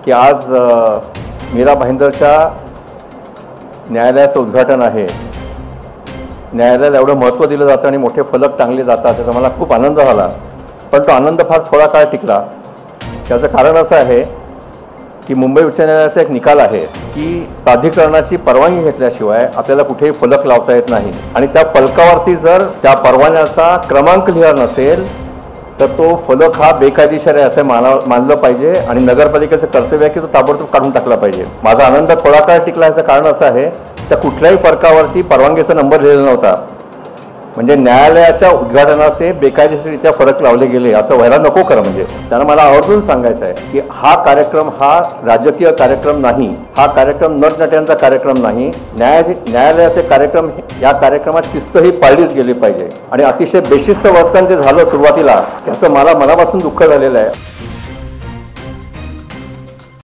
की आज मीरा भाईंदरच्या न्यायालयाचं उद्घाटन आहे. न्यायालयाला एवढं महत्त्व दिलं जातं आणि मोठे फलक टांगले जातात, त्याचा मला खूप आनंद झाला. पण तो आनंद फार थोडा काळ टिकला. त्याचं कारण असं आहे की मुंबई उच्च न्यायालयाचा एक निकाल आहे की प्राधिकरणाची परवानगी घेतल्याशिवाय आपल्याला कुठेही फलक लावता येत नाही. आणि त्या फलकावरती जर त्या परवान्याचा क्रमांक लिहिला नसेल तर तो फलक हा बेकायदेशीर आहे असं मानलं पाहिजे आणि नगरपालिकेचं कर्तव्य आहे की तो ताबडतोब काढून टाकला पाहिजे. माझा आनंद थोडा काळ टिकला याचं कारण असं आहे त्या कुठल्याही फलकावरती परवानगीचा नंबर लिहिलेला नव्हता. म्हणजे न्यायालयाच्या उद्घाटनाचे बेकायदेशीररित्या फलक लावले गेले असं व्हायला नको खरं. म्हणजे त्यांना मला आवर्जून सांगायचं आहे की हा कार्यक्रम हा राजकीय कार्यक्रम नाही, हा कार्यक्रम नटनट्यांचा कार्यक्रम नाही. न्यायालयाचे कार्यक्रम, या कार्यक्रमात शिस्त ही पाळलीच गेली पाहिजे. आणि अतिशय बेशिस्त वर्तन जे झालं सुरुवातीला त्याचं मला मनापासून दुःख झालेलं आहे.